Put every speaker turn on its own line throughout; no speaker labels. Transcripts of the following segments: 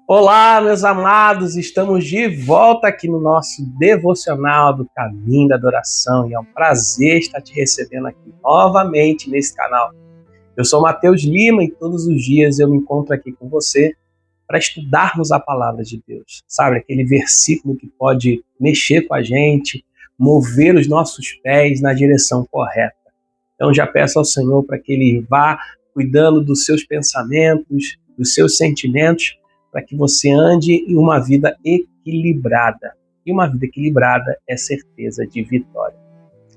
Olá, meus amados, estamos de volta aqui no nosso devocional do Caminho da Adoração e é um prazer estar te recebendo aqui novamente nesse canal. Eu sou Mateus Lima e todos os dias eu me encontro aqui com você para estudarmos a palavra de Deus, sabe? Aquele versículo que pode mexer com a gente, mover os nossos pés na direção correta. Então já peço ao Senhor para que Ele vá cuidando dos seus pensamentos, dos seus sentimentos, para que você ande em uma vida equilibrada. E uma vida equilibrada é certeza de vitória.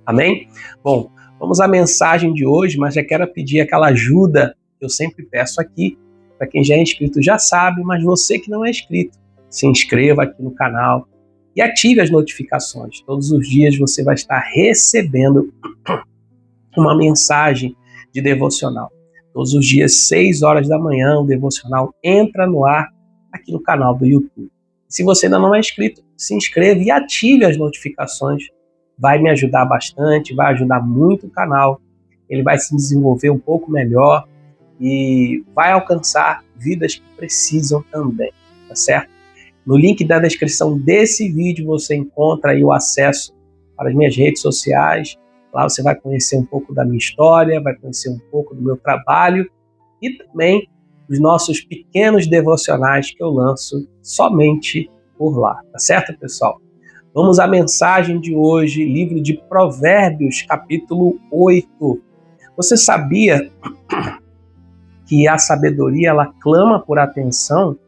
Amém? Bom, vamos à mensagem de hoje, mas já quero pedir aquela ajuda que eu sempre peço aqui. Para quem já é inscrito já sabe, mas você que não é inscrito, se inscreva aqui no canal e ative as notificações. Todos os dias você vai estar recebendo uma mensagem de devocional. Todos os dias, 6 horas da manhã, o devocional entra no ar aqui no canal do YouTube. Se você ainda não é inscrito, se inscreva e ative as notificações. Vai me ajudar bastante, vai ajudar muito o canal. Ele vai se desenvolver um pouco melhor e vai alcançar vidas que precisam também, tá certo? No link da descrição desse vídeo você encontra aí o acesso para as minhas redes sociais. Lá você vai conhecer um pouco da minha história, vai conhecer um pouco do meu trabalho e também os nossos pequenos devocionais que eu lanço somente por lá, tá certo, pessoal? Vamos à mensagem de hoje, livro de Provérbios, capítulo 8. Você sabia que a sabedoria, ela clama por atenção?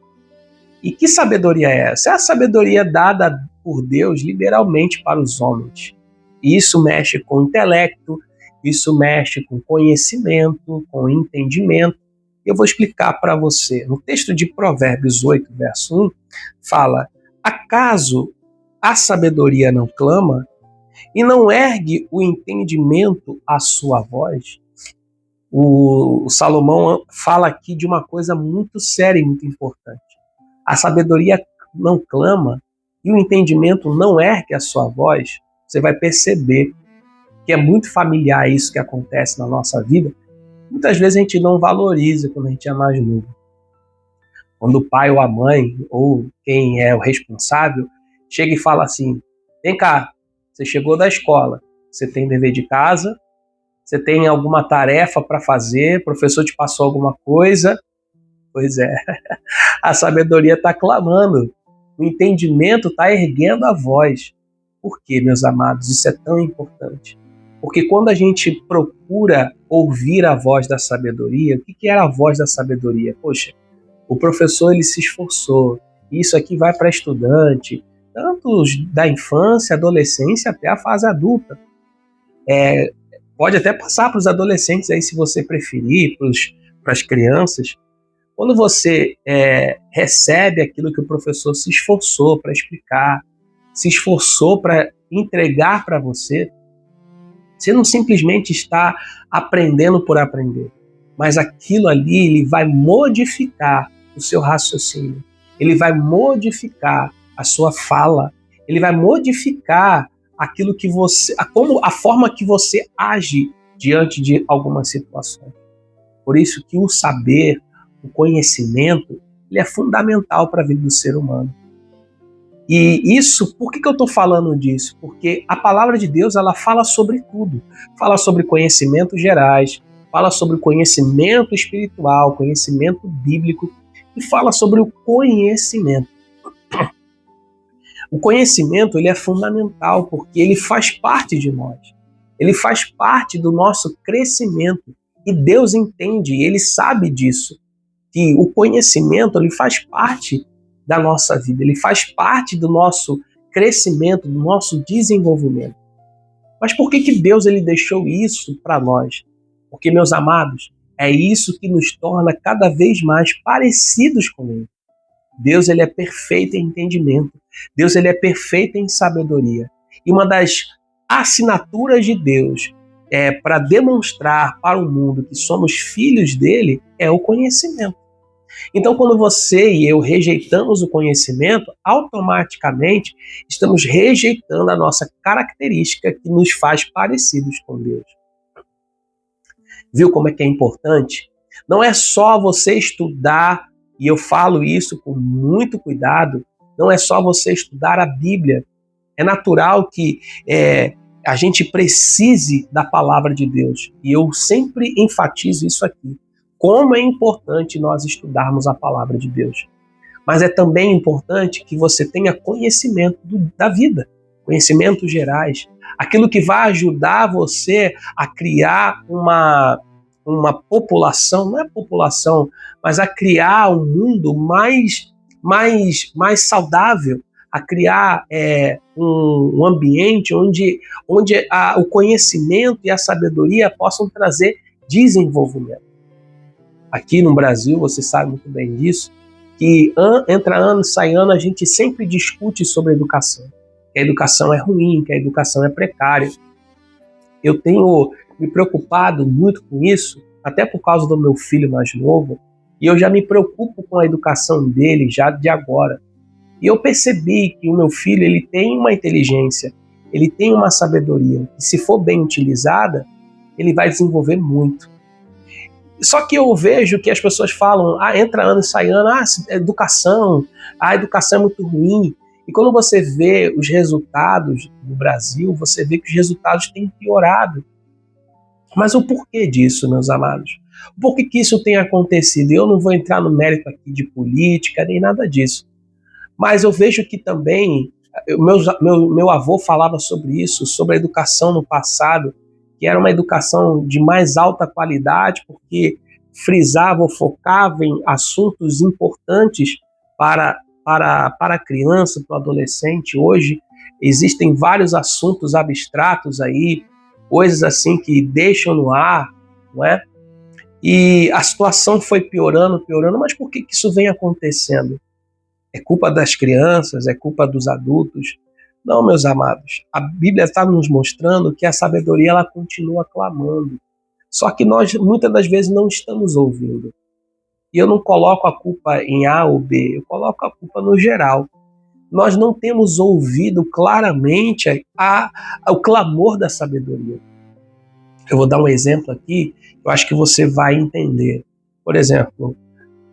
E que sabedoria é essa? É a sabedoria dada por Deus liberalmente para os homens. E isso mexe com o intelecto, isso mexe com conhecimento, com entendimento. Eu vou explicar para você. No texto de Provérbios 8, verso 1, fala: acaso a sabedoria não clama e não ergue o entendimento à sua voz? O Salomão fala aqui de uma coisa muito séria e muito importante. A sabedoria não clama e o entendimento não ergue a sua voz. Você vai perceber que é muito familiar isso que acontece na nossa vida. Muitas vezes a gente não valoriza quando a gente é mais novo. Quando o pai ou a mãe, ou quem é o responsável, chega e fala assim: vem cá, você chegou da escola, você tem dever de casa, você tem alguma tarefa para fazer, o professor te passou alguma coisa. Pois é, a sabedoria está clamando, o entendimento está erguendo a voz. Por quê, meus amados? Isso é tão importante. Porque quando a gente procura ouvir a voz da sabedoria, o que era a voz da sabedoria? Poxa, o professor ele se esforçou, isso aqui vai para estudante, tanto da infância, adolescência até a fase adulta. Pode até passar para os adolescentes aí, se você preferir, para as crianças. Quando você recebe aquilo que o professor se esforçou para explicar, se esforçou para entregar para você, você não simplesmente está aprendendo por aprender, mas aquilo ali ele vai modificar o seu raciocínio, ele vai modificar a sua fala, ele vai modificar aquilo que você, a forma que você age diante de algumas situações. Por isso que o saber, o conhecimento, ele é fundamental para a vida do ser humano. E isso, por que eu estou falando disso? Porque a palavra de Deus, ela fala sobre tudo. Fala sobre conhecimentos gerais, fala sobre conhecimento espiritual, conhecimento bíblico e fala sobre o conhecimento. O conhecimento, ele é fundamental porque ele faz parte de nós. Ele faz parte do nosso crescimento. E Deus entende, ele sabe disso, que o conhecimento ele faz parte da nossa vida, ele faz parte do nosso crescimento, do nosso desenvolvimento. Mas por que Deus ele deixou isso para nós? Porque, meus amados, é isso que nos torna cada vez mais parecidos com Ele. Deus ele é perfeito em entendimento, Deus ele é perfeito em sabedoria. E uma das assinaturas de Deus para demonstrar para o mundo que somos filhos dele é o conhecimento. Então, quando você e eu rejeitamos o conhecimento, automaticamente estamos rejeitando a nossa característica que nos faz parecidos com Deus. Viu como é que é importante? Não é só você estudar e eu falo isso com muito cuidado, não é só você estudar a Bíblia. É natural que a gente precise da palavra de Deus. E eu sempre enfatizo isso aqui. Como é importante nós estudarmos a palavra de Deus. Mas é também importante que você tenha conhecimento da vida, conhecimentos gerais. Aquilo que vai ajudar você a criar uma população, não é população, mas a criar um mundo mais saudável, a criar um ambiente onde o conhecimento e a sabedoria possam trazer desenvolvimento. Aqui no Brasil, você sabe muito bem disso, que entra ano, sai ano, a gente sempre discute sobre educação. Que a educação é ruim, que a educação é precária. Eu tenho me preocupado muito com isso, até por causa do meu filho mais novo, e eu já me preocupo com a educação dele já de agora. E eu percebi que o meu filho ele tem uma inteligência, ele tem uma sabedoria, e se for bem utilizada, ele vai desenvolver muito. Só que eu vejo que as pessoas falam, entra ano e sai ano, educação, a educação é muito ruim. E quando você vê os resultados no Brasil, você vê que os resultados têm piorado. Mas o porquê disso, meus amados? Por que isso tem acontecido? Eu não vou entrar no mérito aqui de política, nem nada disso. Mas eu vejo que também, meu avô falava sobre isso, sobre a educação no passado, que era uma educação de mais alta qualidade, porque frisava ou focava em assuntos importantes para a criança, para o adolescente. Hoje existem vários assuntos abstratos aí, coisas assim que deixam no ar, não é? E a situação foi piorando, mas por que isso vem acontecendo? É culpa das crianças? É culpa dos adultos? Não, meus amados, a Bíblia está nos mostrando que a sabedoria ela continua clamando. Só que nós muitas das vezes não estamos ouvindo. E eu não coloco a culpa em A ou B, eu coloco a culpa no geral. Nós não temos ouvido claramente o clamor da sabedoria. Eu vou dar um exemplo aqui, eu acho que você vai entender. Por exemplo,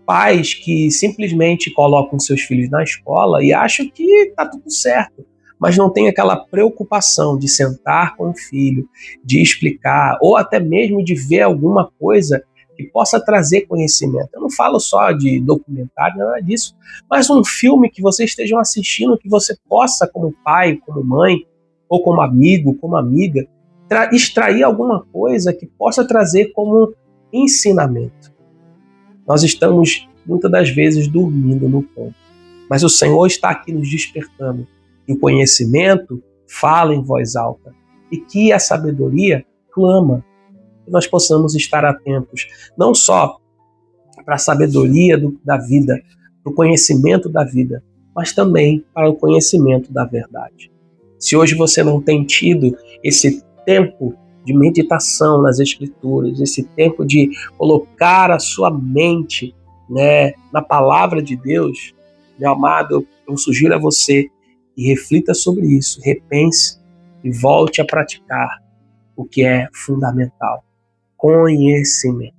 pais que simplesmente colocam seus filhos na escola e acham que está tudo certo, mas não tem aquela preocupação de sentar com o filho, de explicar, ou até mesmo de ver alguma coisa que possa trazer conhecimento. Eu não falo só de documentário, nada disso, mas um filme que vocês estejam assistindo, que você possa, como pai, como mãe, ou como amigo, como amiga, extrair alguma coisa que possa trazer como ensinamento. Nós estamos, muitas das vezes, dormindo no ponto, mas o Senhor está aqui nos despertando. E o conhecimento fala em voz alta. E que a sabedoria clama. Que nós possamos estar atentos, não só para a sabedoria da vida, para o conhecimento da vida, mas também para o conhecimento da verdade. Se hoje você não tem tido esse tempo de meditação nas Escrituras, esse tempo de colocar a sua mente, na palavra de Deus, meu amado, eu sugiro a você e reflita sobre isso, repense e volte a praticar o que é fundamental: conhecimento.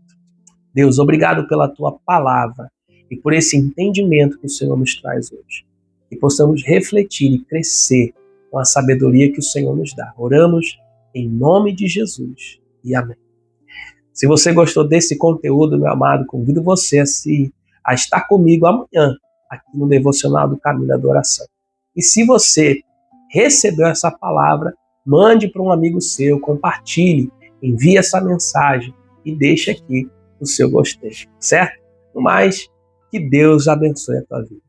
Deus, obrigado pela tua palavra e por esse entendimento que o Senhor nos traz hoje. Que possamos refletir e crescer com a sabedoria que o Senhor nos dá. Oramos em nome de Jesus e amém. Se você gostou desse conteúdo, meu amado, convido você a estar comigo amanhã aqui no Devocional do Caminho da Adoração. E se você recebeu essa palavra, mande para um amigo seu, compartilhe, envie essa mensagem e deixe aqui o seu gostei, certo? No mais, que Deus abençoe a tua vida.